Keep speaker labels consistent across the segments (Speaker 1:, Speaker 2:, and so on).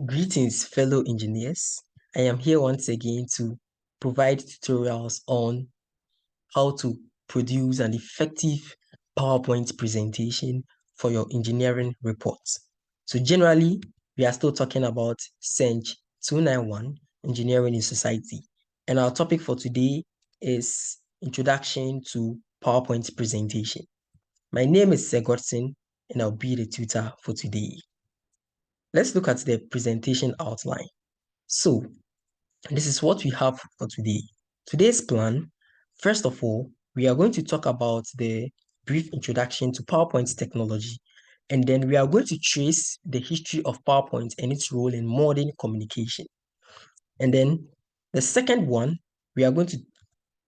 Speaker 1: Greetings, fellow engineers. I am here once again to provide tutorials on how to produce an effective PowerPoint presentation for your engineering reports. So generally, we are still talking about CENG 291, Engineering in Society. And our topic for today is Introduction to PowerPoint Presentation. My name is Segotsin, and I'll be the tutor for today. Let's look at the presentation outline. So, this is what we have for today. Today's plan, first of all, we are going to talk about the brief introduction to PowerPoint technology, and then we are going to trace the history of PowerPoint and its role in modern communication. And then the second one, we are going to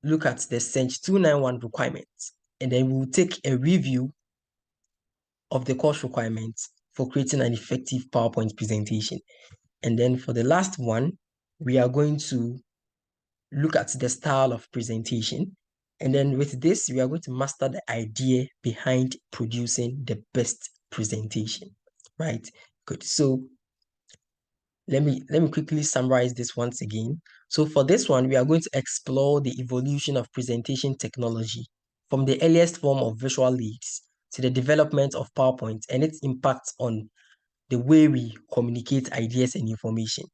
Speaker 1: look at the CENG 291 requirements, and then we will take a review of the course requirements for creating an effective PowerPoint presentation. And then for the last one, we are going to look at the style of presentation. And then with this, we are going to master the idea behind producing the best presentation, right? Good. So let me quickly summarize this once again. So for this one, we are going to explore the evolution of presentation technology from the earliest form of visual aids to the development of PowerPoint and its impact on the way we communicate ideas and information.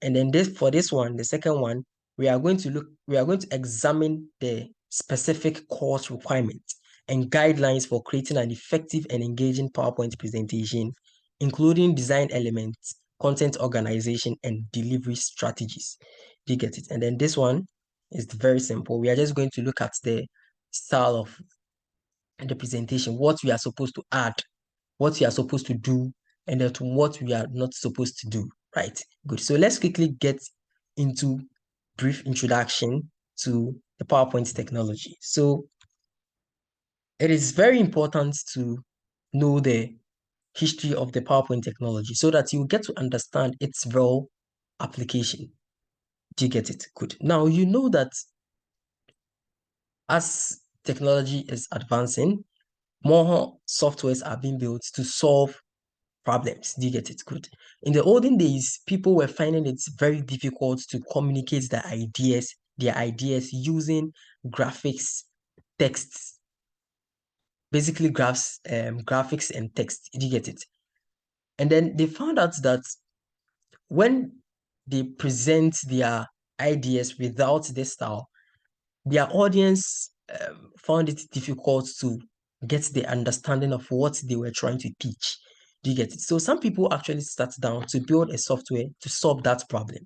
Speaker 1: And then for this one, the second one, we are going to examine the specific course requirements and guidelines for creating an effective and engaging PowerPoint presentation, including design elements, content organization, and delivery strategies. Do you get it? And then this one is very simple. We are just going to look at the style of the presentation, what we are supposed to add, what we are supposed to do, and then to what we are not supposed to do, right? Good. So let's quickly get into brief introduction to the PowerPoint technology. So it is very important to know the history of the PowerPoint technology so that you get to understand its real application. Do you get it? Good. Now, you know that as technology is advancing, more softwares are being built to solve problems. Do you get it? Good. In the olden days, people were finding it very difficult to communicate their ideas using graphics, texts, basically graphics and text. Do you get it? And then they found out that when they present their ideas without this style, their audience found it difficult to get the understanding of what they were trying to teach. Do you get it? So some people actually sat down to build a software to solve that problem.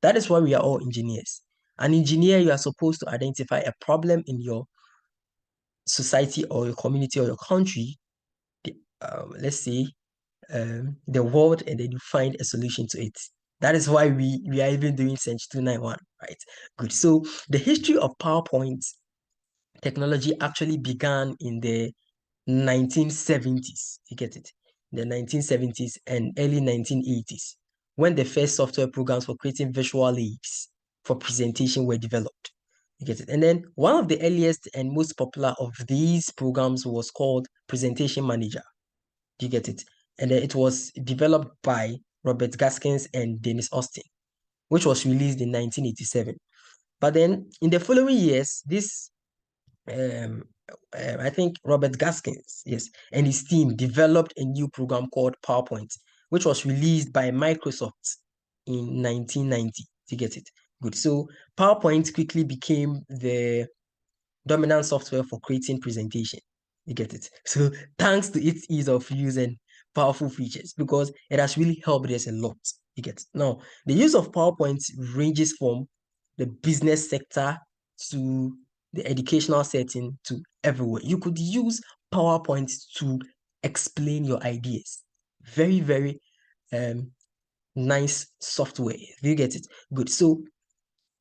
Speaker 1: That is why we are all engineers. An engineer, you are supposed to identify a problem in your society or your community or your country, let's say the world, and then you find a solution to it. That is why we are even doing CENG 291, right? Good. So the history of PowerPoint technology actually began in the 1970s. You get it? The 1970s and early 1980s, when the first software programs for creating visual aids for presentation were developed. You get it? And then one of the earliest and most popular of these programs was called Presentation Manager. Do you get it? And then it was developed by Robert Gaskins and Dennis Austin, which was released in 1987. But then in the following years, this I think Robert Gaskins, yes, and his team developed a new program called PowerPoint, which was released by Microsoft in 1990. To get it? Good. So PowerPoint quickly became the dominant software for creating presentation. You get it? So thanks to its ease of use and powerful features, because it has really helped us a lot. You get it? Now, the use of PowerPoint ranges from the business sector to the educational setting to everywhere. You could use PowerPoint to explain your ideas. Very, very nice software. Do you get it? Good. So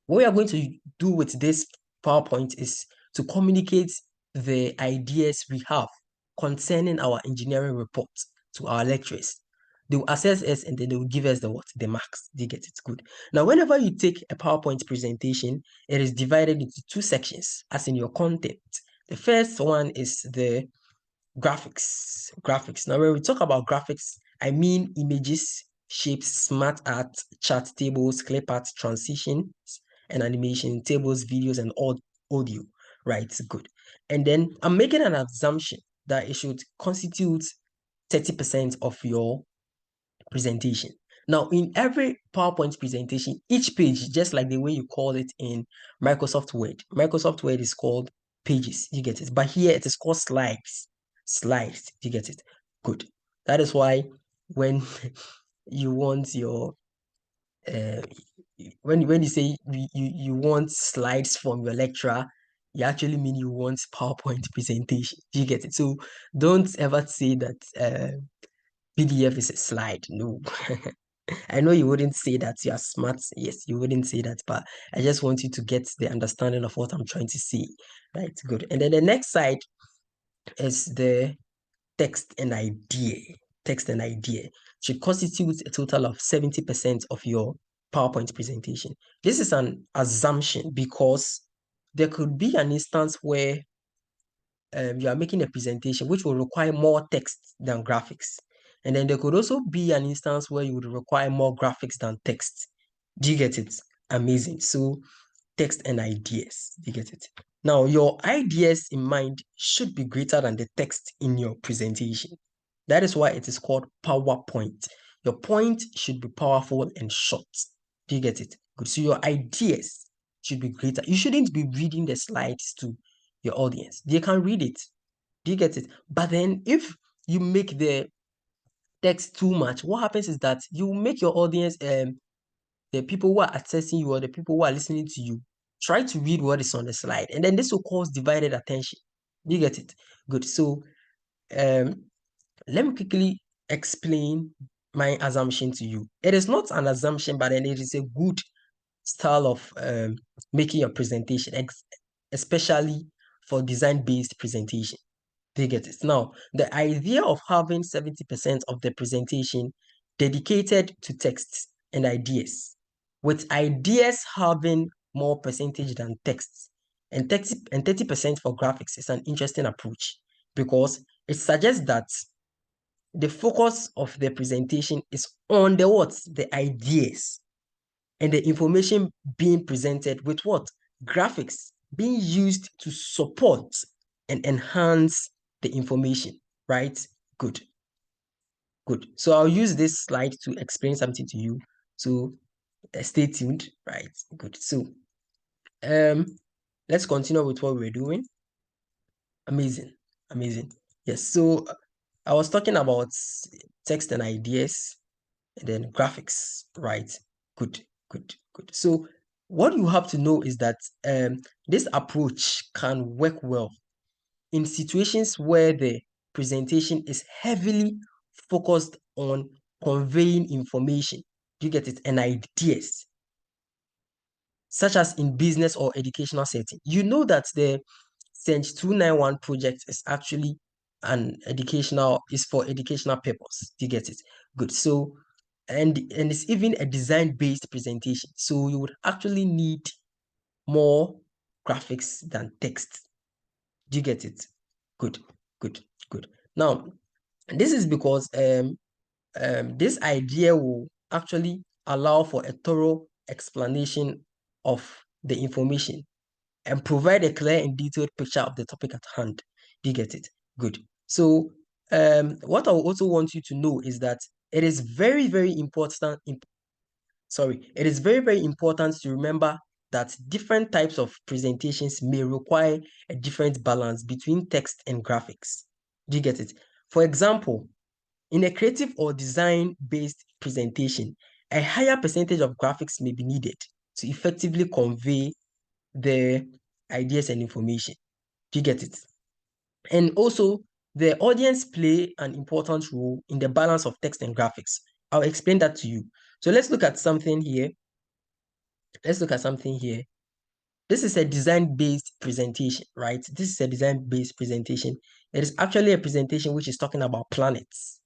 Speaker 1: what we are going to do with this PowerPoint is to communicate the ideas we have concerning our engineering report to our lecturers. They will assess us and then they will give us the marks. They get it. Good. Now, whenever you take a PowerPoint presentation, it is divided into two sections, as in your content. The first one is the graphics. Now, when we talk about graphics, I mean images, shapes, smart art, chart tables, clip art, transitions, and animation, tables, videos, and audio, right? Good. And then I'm making an assumption that it should constitute 30% of your presentation. Now, in every PowerPoint presentation, each page, just like the way you call it in Microsoft Word is called pages. You get it. But here it is called slides. Slides. You get it. Good. That is why when you want your uh, when you say you want slides from your lecturer, you actually mean you want PowerPoint presentation. Do you get it? So don't ever say that PDF is a slide. No. I know you wouldn't say that. You are smart. Yes, you wouldn't say that, but I just want you to get the understanding of what I'm trying to say. Right, good. And then the next side is the text and idea. Text and idea should constitute a total of 70% of your PowerPoint presentation. This is an assumption because there could be an instance where you are making a presentation which will require more text than graphics. And then there could also be an instance where you would require more graphics than text. Do you get it? Amazing. So text and ideas. Do you get it? Now, your ideas in mind should be greater than the text in your presentation. That is why it is called PowerPoint. Your point should be powerful and short. Do you get it? Good. So your ideas should be greater. You shouldn't be reading the slides to your audience. They can read it. Do you get it? But then if you make the text too much, what happens is that you make your audience, the people who are accessing you or the people who are listening to you, try to read what is on the slide. And then this will cause divided attention. Do you get it? Good. So let me quickly explain my assumption to you. It is not an assumption, but then it is a good style of making your presentation, especially for design-based presentation. Do you get it? Now, the idea of having 70% of the presentation dedicated to text and ideas, with ideas having more percentage than text, and 30% for graphics is an interesting approach because it suggests that the focus of the presentation is on the what? The ideas and the information being presented with what? Graphics being used to support and enhance the information, right? Good. Good. So I'll use this slide to explain something to you. So stay tuned, right? Good. So let's continue with what we're doing. Amazing. Amazing. Yes. So I was talking about text and ideas and then graphics, right? Good, good, good. So what you have to know is that this approach can work well in situations where the presentation is heavily focused on conveying information. Do you get it? And ideas, such as in business or educational setting. You know that the CENG 291 project is actually is for educational purpose. Do you get it? Good. So, and it's even a design-based presentation. So you would actually need more graphics than text. Do you get it? Good, good, good. Now, this is because this idea will actually allow for a thorough explanation of the information and provide a clear and detailed picture of the topic at hand. Do you get it? Good. So, what I also want you to know is that it is very, very important. It is very, very important to remember that different types of presentations may require a different balance between text and graphics. Do you get it? For example, in a creative or design-based presentation, a higher percentage of graphics may be needed to effectively convey the ideas and information. Do you get it? And also, the audience play an important role in the balance of text and graphics. I'll explain that to you. So let's look at something here. Let's look at something here. This is a design-based presentation, right? This is a design-based presentation. It is actually a presentation which is talking about planets.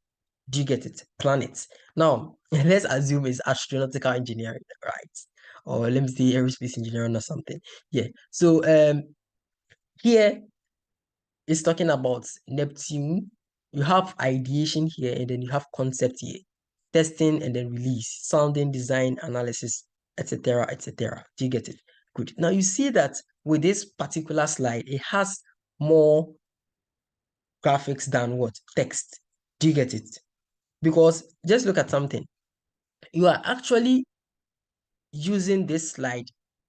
Speaker 1: Do you get it? Planets. Now, let's assume it's astronautical engineering, right? Or let me say aerospace engineering or something. Yeah. So here it's talking about Neptune. You have ideation here, and then you have concept here. testing and then release, sounding, design, analysis, etc., etc. Do you get it? Good. Now you see that with this particular slide, it has more graphics than what? Text. Do you get it? Because just look at something. You are actually using this slide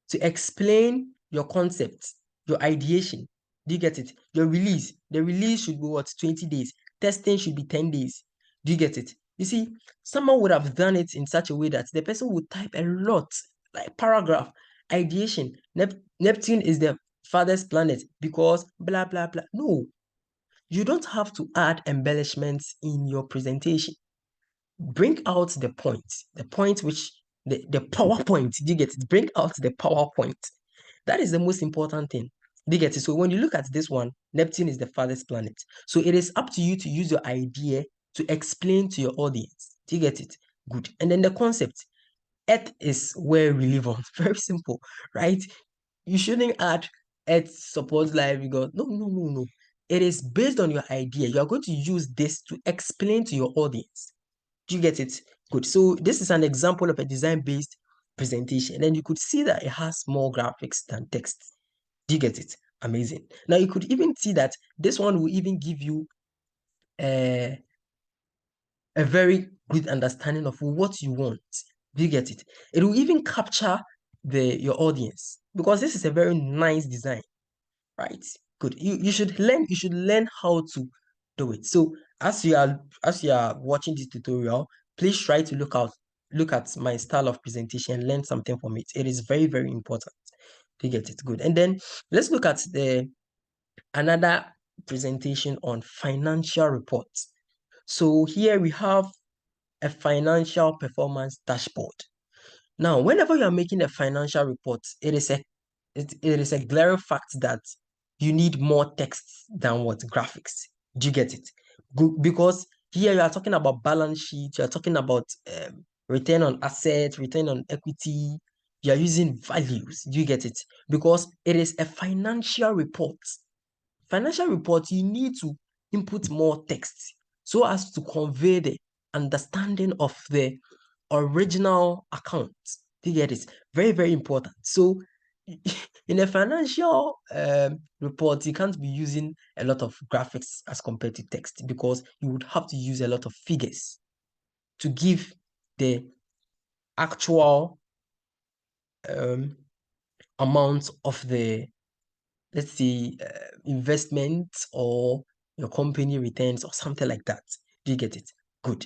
Speaker 1: to explain your concept, your ideation. Do you get it? Your release. The release should be what? 20 days. Testing should be 10 days. Do you get it? You see, someone would have done it in such a way that the person would type a lot, like paragraph, ideation. Neptune is the farthest planet because blah, blah, blah. No, you don't have to add embellishments in your presentation. Bring out the point which the PowerPoint. Do you get it? Bring out the PowerPoint. That is the most important thing. Do you get it? So when you look at this one, Neptune is the farthest planet. So it is up to you to use your idea to explain to your audience. Do you get it? Good. And then the concept, Earth is where we live on. Very simple, right? You shouldn't add Earth supports life. You go, no, no, no, no. It is based on your idea. You are going to use this to explain to your audience. Do you get it? Good. So this is an example of a design-based presentation. And you could see that it has more graphics than text. Do you get it? Amazing. Now you could even see that this one will even give you a very good understanding of what you want. Do you get it? It will even capture your audience because this is a very nice design, right? Good. You should learn how to do it. So as you are watching this tutorial, please try to look at my style of presentation, learn something from it. It is very, very important to get it good. And then let's look at another presentation on financial reports. So here we have a financial performance dashboard. Now, whenever you are making a financial report, it is a glaring fact that you need more text than what graphics. Do you get it? Good, because here you are talking about balance sheet, you are talking about return on asset, return on equity. You are using values. Do you get it? Because it is a financial report. Financial report, you need to input more text so as to convey the understanding of the original account. Do you get it? Very, very important. So in a financial report, you can't be using a lot of graphics as compared to text because you would have to use a lot of figures to give the actual amount of the, let's say, investment or your company returns or something like that. Do you get it? Good.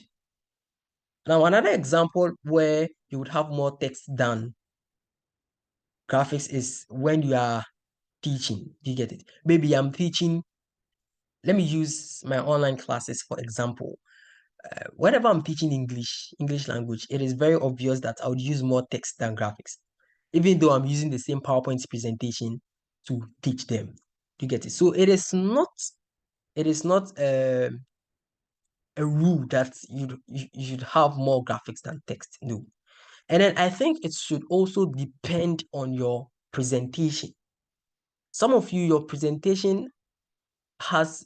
Speaker 1: Now, another example where you would have more text than graphics is when you are teaching. Do you get it? Maybe I'm teaching. Let me use my online classes for example. Whenever I'm teaching English language, it is very obvious that I would use more text than graphics, even though I'm using the same PowerPoint presentation to teach them. Do you get it? So it is not a rule that you should have more graphics than text. No. And then I think it should also depend on your presentation. Some of you, your presentation has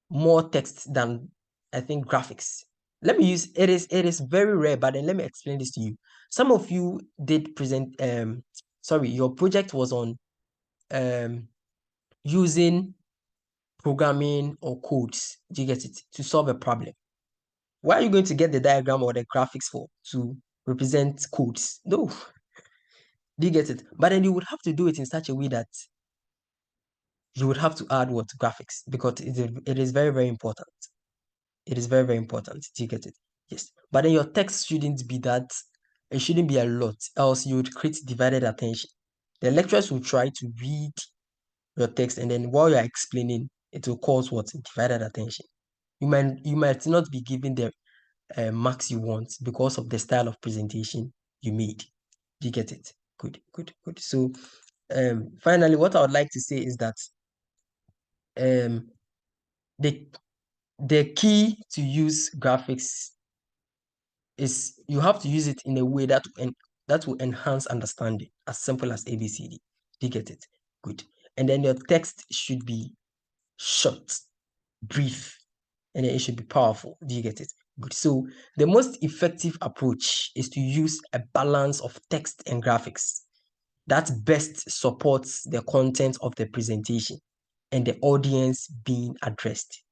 Speaker 1: more text than I think graphics. Let me use it is very rare, but then let me explain this to you. Some of you did present sorry, your project was on using programming or codes. Do you get it? To solve a problem. Why are you going to get the diagram or the graphics for? To represent codes? No. Do you get it? But then you would have to do it in such a way that you would have to add what graphics because it is very, very important. It is very, very important. Do you get it? Yes. But then your text shouldn't be that, it shouldn't be a lot, else you would create divided attention. The lecturers will try to read your text, and then while you're explaining, it will cause what? Divided attention. You might not be given the marks you want because of the style of presentation you made. Do you get it? Good, good, good. So finally, what I would like to say is that the the key to use graphics is you have to use it in a way that will enhance understanding, as simple as ABCD. Do you get it? Good. And then your text should be short, brief. and then it should be powerful. Do you get it? Good. So the most effective approach is to use a balance of text and graphics that best supports the content of the presentation and the audience being addressed.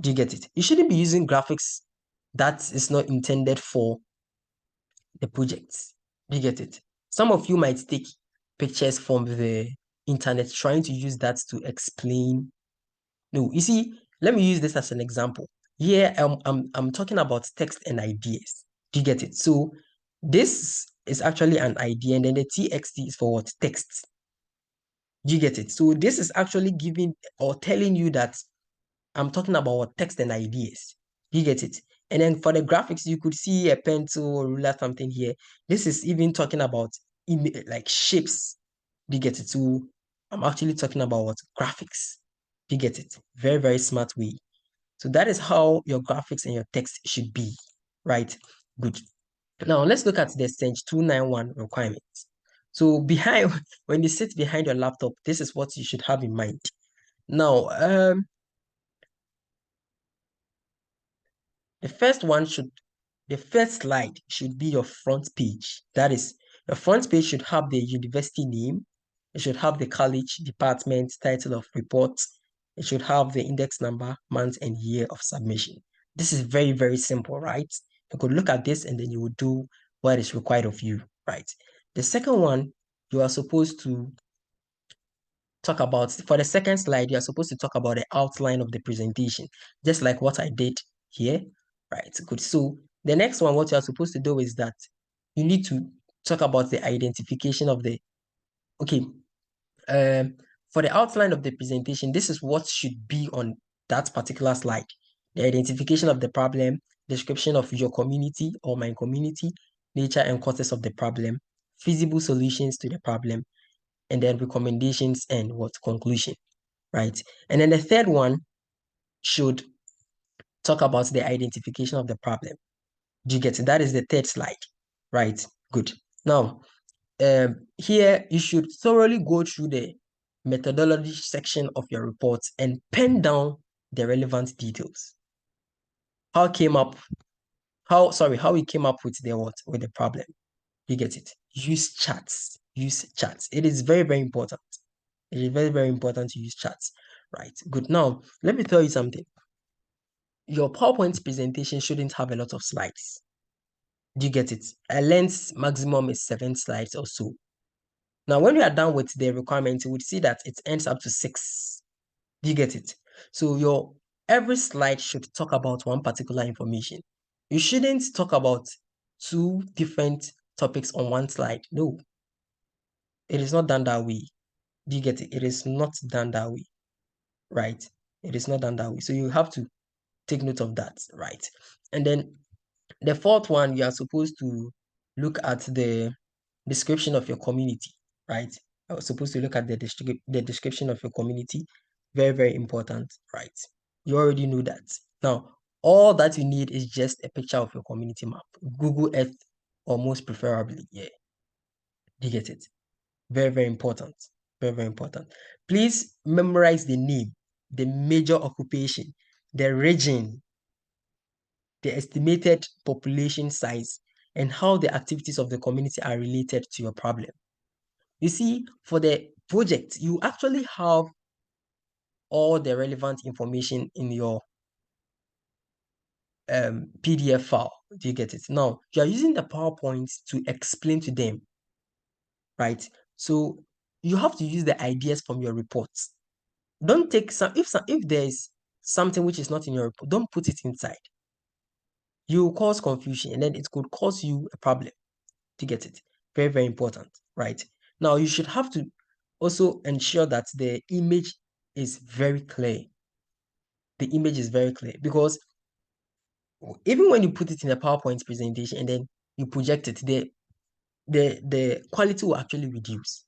Speaker 1: Do you get it? You shouldn't be using graphics that is not intended for the projects. Do you get it? Some of you might take pictures from the internet trying to use that to explain. No, you see, let me use this as an example. Here, I'm talking about text and ideas. Do you get it? So this is actually an idea, and then the TXT is for what? Text. Do you get it? So this is actually giving or telling you that I'm talking about what? Text and ideas. Do you get it? And then for the graphics, you could see a pencil or ruler, something here. This is even talking about like shapes. Do you get it? So I'm actually talking about what? Graphics. Do you get it? Very, very smart way. So that is how your graphics and your text should be, right? Good. Now let's look at the CENG 291 requirements. So behind, when you sit behind your laptop, this is what you should have in mind. Now, the first one should, the first slide should be your front page. That is, your front page should have the university name. It should have the college, department, title of report. It should have the index number, month, and year of submission. This is very, very simple, right? You could look at this and then you will do what is required of you, right? The second one, you are supposed to talk about, for the second slide, you are supposed to talk about the outline of the presentation, just like what I did here, right? Good. So the next one, what you are supposed to do is that you need to talk about the identification of the, okay, um, for the outline of the presentation, this is what should be on that particular slide. The identification of the problem, description of your community or my community, nature and causes of the problem, feasible solutions to the problem, and then recommendations and what conclusion, right? And then the third one should talk about the identification of the problem. Do you get it? That is the third slide, right? Good. Now, here you should thoroughly go through the methodology section of your report and pen down the relevant details. How came up, how we came up with the what, with the problem. You get it? Use charts. Use charts. It is very, very important. It is very, very important to use charts. Right. Good. Now, let me tell you something. Your PowerPoint presentation shouldn't have a lot of slides. Do you get it? A length maximum is 7 slides or so. Now, when we are done with the requirements, you would see that it ends up to 6. Do you get it? So your every slide should talk about one particular information. You shouldn't talk about 2 different topics on one slide. No, it is not done that way. Do you get it? It is not done that way, right? It is not done that way. So you have to take note of that, right? And then the fourth one, you are supposed to look at the description of your community, right? I was supposed to look at the description of your community. Very, very important, right? You already know that. Now, all that you need is just a picture of your community map. Google Earth, or most preferably, yeah. Do you get it? Very, very important. Very, very important. Please memorize the name, the major occupation, the region, the estimated population size, and how the activities of the community are related to your problem. You see, for the project, you actually have all the relevant information in your PDF file. Do you get it? Now, you are using the PowerPoint to explain to them, right? So you have to use the ideas from your reports. Don't take if there's something which is not in your report, don't put it inside. You will cause confusion, and then it could cause you a problem. To get it. Very, very important, right? Now, you should have to also ensure that the image is very clear. The image is very clear because even when you put it in a PowerPoint presentation and then you project it, the quality will actually reduce.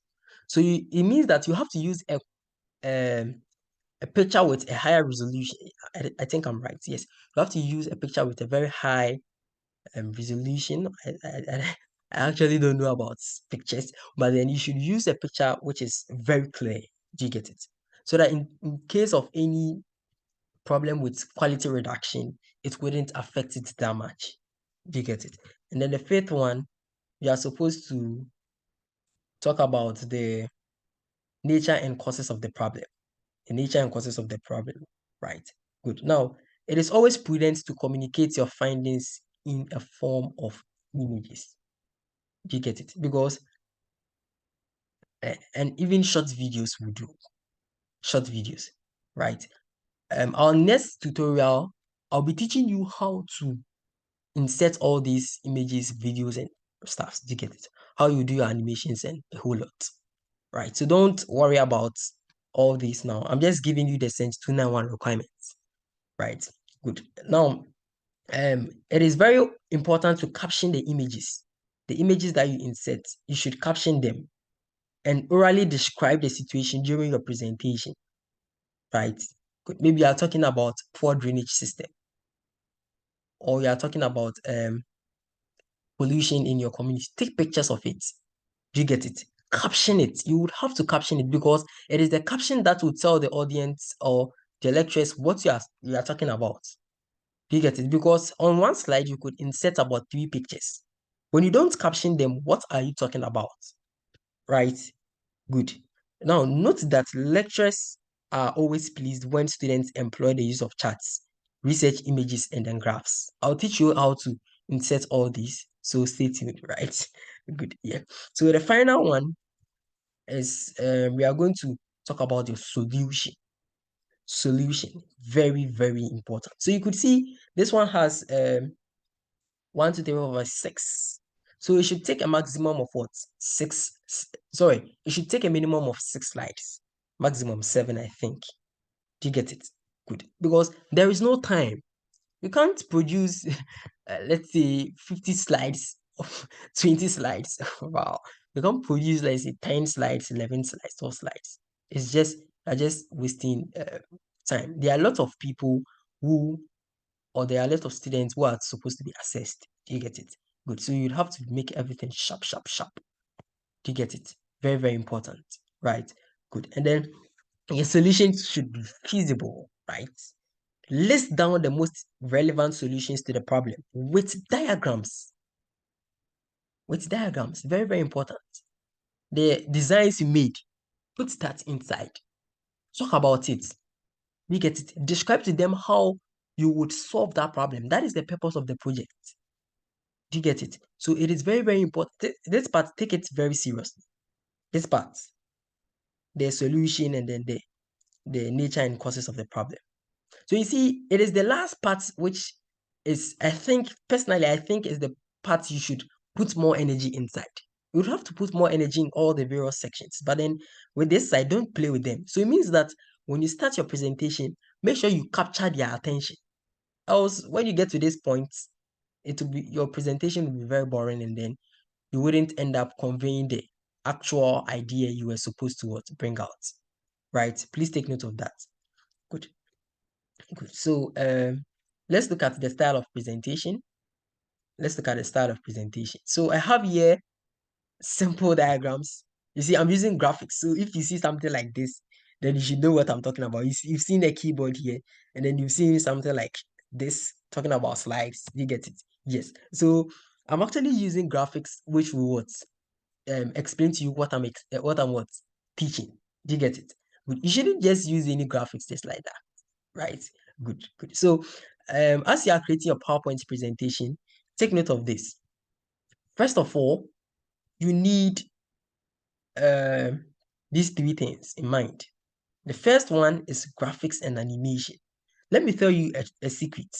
Speaker 1: So it means that you have to use a picture with a higher resolution. I think I'm right. Yes, you have to use a picture with a very high resolution. I actually don't know about pictures, but then you should use a picture which is very clear. Do you get it? So that in case of any problem with quality reduction, it wouldn't affect it that much. Do you get it? And then the fifth one, you are supposed to talk about the nature and causes of the problem. The nature and causes of the problem, right? Good. Now, it is always prudent to communicate your findings in a form of images. Do you get it? Because, and even short videos will do. Short videos, right? Our next tutorial, I'll be teaching you how to insert all these images, videos, and stuff. Do you get it? How you do your animations and a whole lot, right? So don't worry about all this now. I'm just giving you the Sense 291 requirements, right? Good. Now, it is very important to caption the images. The images that you insert, you should caption them and orally describe the situation during your presentation, right? Good. Maybe you are talking about poor drainage system, or you are talking about pollution in your community. Take pictures of it. Do you get it? Caption it. You would have to caption it because it is the caption that will tell the audience or the lecturers what you are talking about. Do you get it? Because on one slide, you could insert about 3 pictures. When you don't caption them, what are you talking about? Right? Good. Now, note that lecturers are always pleased when students employ the use of charts, research images, and then graphs. I'll teach you how to insert all these. So stay tuned, right? Good. Yeah. So the final one is we are going to talk about your solution. Solution. Very, very important. So you could see this one has 1, 2, 3, 4, 5, 6. So it should take a maximum of what? 6. Sorry, it should take a minimum of 6 slides. Maximum 7, I think. Do you get it? Good. Because there is no time. You can't produce, let's say, 50 slides of 20 slides. Wow. You can't produce, let's say, 10 slides, 11 slides, 12 slides. It's just, you're just wasting time. There are a lot of people who or there are a lot of students who are supposed to be assessed. Do you get it? Good. So you'd have to make everything sharp, sharp, sharp. Do you get it? Very, very important. Right? Good. And then your solutions should be feasible, right? List down the most relevant solutions to the problem with diagrams. With diagrams. Very, very important. The designs you made, put that inside. Talk about it. You get it? Describe to them how you would solve that problem. That is the purpose of the project. Do you get it? So it is very, very important. This part, take it very seriously. This part, the solution and then the nature and causes of the problem. So you see, it is the last part which is, I think, personally, I think is the part you should put more energy inside. You would have to put more energy in all the various sections. But then with this side, don't play with them. So it means that when you start your presentation, make sure you capture their attention. Else, when you get to this point, it will be your presentation will be very boring, and then you wouldn't end up conveying the actual idea you were supposed to bring out, right? Please take note of that. Good. Good. So let's look at the style of presentation. Let's look at the style of presentation. So I have here simple diagrams. You see, I'm using graphics. So if you see something like this, then you should know what I'm talking about. You've seen a keyboard here, and then you've seen something like this, talking about slides. You get it? Yes. So I'm actually using graphics, which will what? Explain to you what I'm teaching. Do you get it? Good. You shouldn't just use any graphics just like that, right? Good, good. So as you are creating your PowerPoint presentation, take note of this. First of all, you need these 3 things in mind. The first one is graphics and animation. Let me tell you a secret.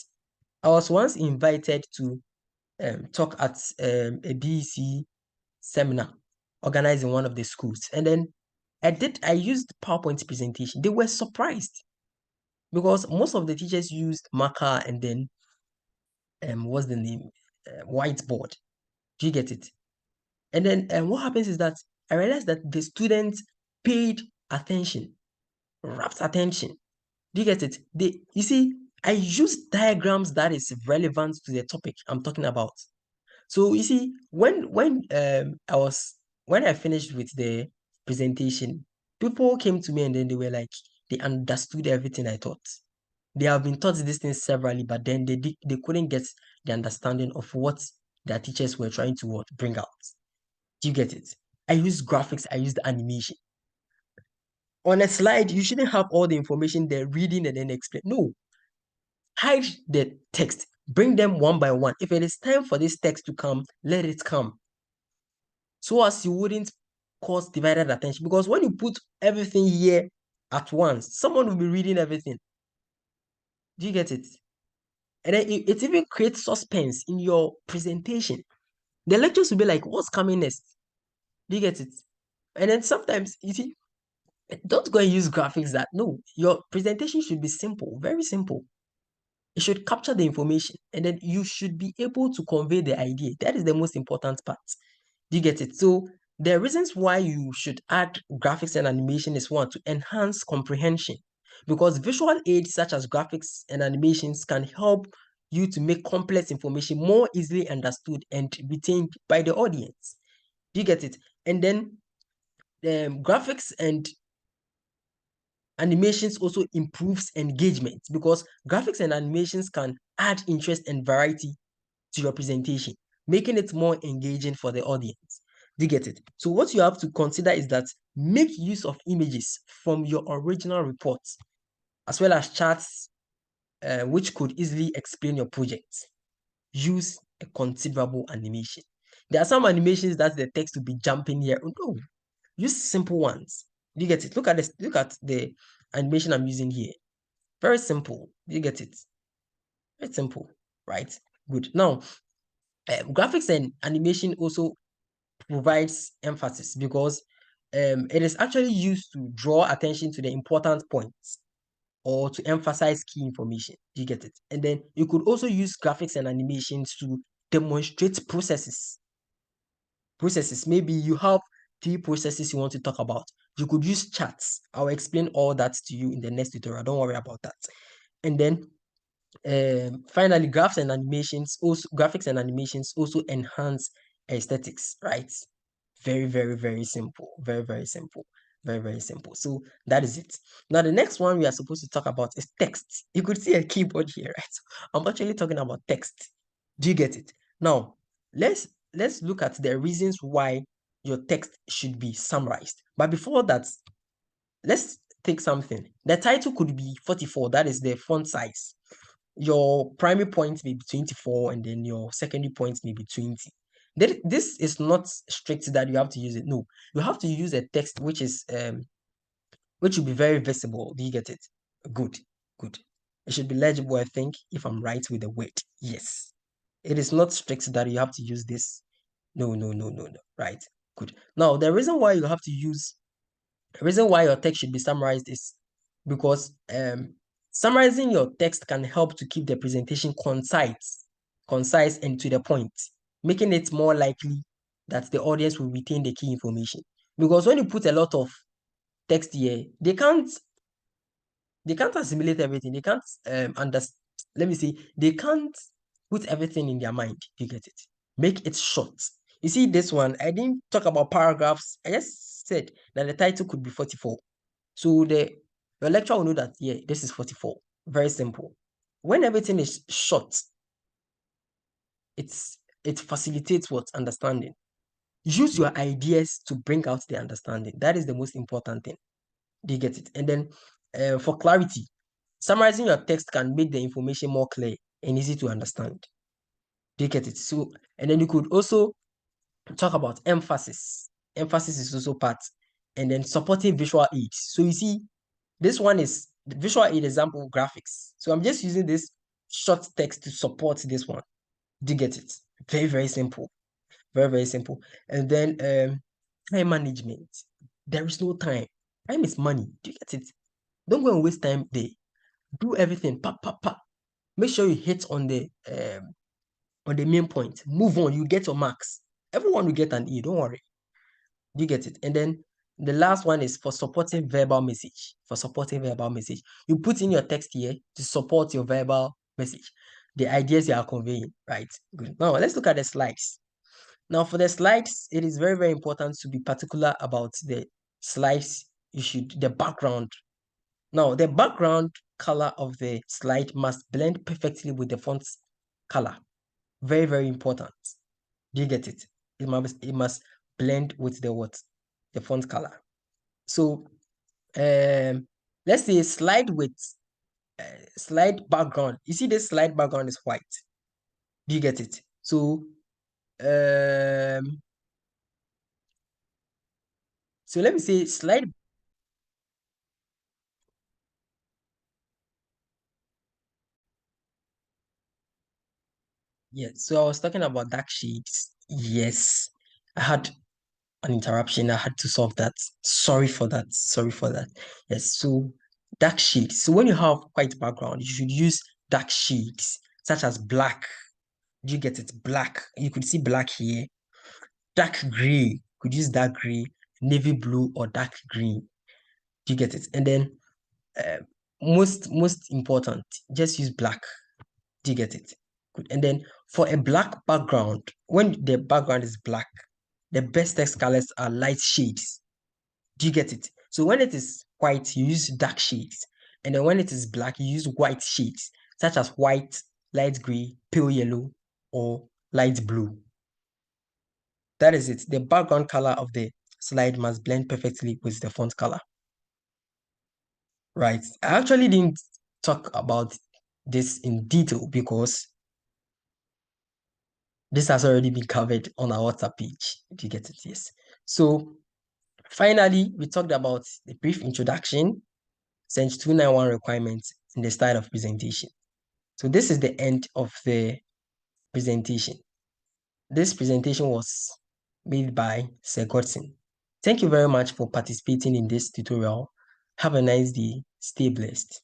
Speaker 1: I was once invited to talk at a BEC seminar organized in one of the schools. And then I used PowerPoint presentation. They were surprised because most of the teachers used marker and then what's the name? Whiteboard. Do you get it? And then what happens is that I realized that the students paid attention, rapt attention. Do you get it? You see, I use diagrams that is relevant to the topic I'm talking about. So you see, when I finished with the presentation, people came to me and then they were like, they understood everything I taught. they have been taught these things severally, but then they couldn't get the understanding of what their teachers were trying to bring out. Do you get it? I use graphics, I used animation. On a slide, you shouldn't have all the information there reading and then explain. No, hide the text. Bring them one by one. If it is time for this text to come, let it come. So as you wouldn't cause divided attention. Because when you put everything here at once, someone will be reading everything. Do you get it? And then it even creates suspense in your presentation. The lectures will be like, what's coming next? Do you get it? And then sometimes, you see, don't go and use graphics that, no, your presentation should be simple, very simple. It should capture the information and then you should be able to convey the idea. That is the most important part. Do you get it? So the reasons why you should add graphics and animation is one, to enhance comprehension, because visual aids such as graphics and animations can help you to make complex information more easily understood and retained by the audience. Do you get it? And then graphics and animations also improves engagement, because graphics and animations can add interest and variety to your presentation, making it more engaging for the audience. Do you get it? So what you have to consider is that make use of images from your original reports, as well as charts, which could easily explain your project. Use a considerable animation. There are some animations that the text will be jumping here. No, use simple ones. Do you get it? Look at this. Look at the animation I'm using here. Very simple. Do you get it? Very simple, right? Good. Now, graphics and animation also provides emphasis, because it is actually used to draw attention to the important points or to emphasize key information. Do you get it? And then you could also use graphics and animations to demonstrate processes. Maybe you have 3 processes you want to talk about. You could use charts. I'll explain all that to you in the next tutorial. Don't worry about that. And then finally, graphics and animations also enhance aesthetics, right? Very, very, very simple. Very, very simple. Very, very simple. So that is it. Now, the next one we are supposed to talk about is text. You could see a keyboard here, right? I'm actually talking about text. Do you get it? Now, let's look at the reasons why your text should be summarized. But before that, let's take something. The title could be 44. That is the font size. Your primary point may be 24, and then your secondary point may be 20. This is not strict that you have to use it. No, you have to use a text which will be very visible. Do you get it? Good, good. It should be legible, I think, if I'm right with the word. Yes. It is not strict that you have to use this. No, no, no, no, no. Right. Good. Now, the reason why your text should be summarized is because summarizing your text can help to keep the presentation concise and to the point, making it more likely that the audience will retain the key information. Because when you put a lot of text here, they can't assimilate everything. They can't let me see, they can't put everything in their mind. You get it? Make it short. You see this one, I didn't talk about paragraphs. I just said that the title could be 44. So your lecturer will know that, yeah, this is 44. Very simple. When everything is short, it facilitates what? Understanding. Use your ideas to bring out the understanding. That is the most important thing. Do you get it? And then for clarity, summarizing your text can make the information more clear and easy to understand. Do you get it? So, and then you could also talk about emphasis. Emphasis is also part. And then supporting visual aids. So you see, this one is the visual aid example graphics. So I'm just using this short text to support this one. Do you get it? Very, very simple. Very, very simple. And then time management. There is no time. Time is money. Do you get it? Don't go and waste time there. Do everything. Pa, pa, pa. Make sure you hit on the main point. Move on. You get your marks. Everyone will get an E. Don't worry. Do you get it? And then the last one is for supporting verbal message. For supporting verbal message. You put in your text here to support your verbal message. The ideas you are conveying, right? Good. Now, let's look at the slides. Now, for the slides, it is very, very important to be particular about the slides. The background. Now, the background color of the slide must blend perfectly with the font color. Very, very important. Do you get it? It must blend with the what? The font color. So, let's say slide with slide background. You see, this slide background is white. Do you get it? So, um, so let me say slide. Yeah. So I was talking about dark shades. Yes, I had an interruption. I had to solve that. Sorry for that. Sorry for that. Yes. So dark shades. So when you have white background, you should use dark shades such as black. Do you get it? Black. You could see black here. Dark gray. Could use dark gray, navy blue, or dark green. Do you get it? And then uh, most important, just use black. Do you get it? Good. And then for a black background, when the background is black, the best text colors are light shades. Do you get it? So when it is white, you use dark shades. And then when it is black, you use white shades, such as white, light gray, pale yellow, or light blue. That is it. The background color of the slide must blend perfectly with the font color. Right. I actually didn't talk about this in detail because this has already been covered on our WhatsApp page. Do you get it? Yes. So finally, we talked about the brief introduction, CENG 291 requirements, and the style of presentation. So this is the end of the presentation. This presentation was made by Sir Godson. Thank you very much for participating in this tutorial. Have a nice day. Stay blessed.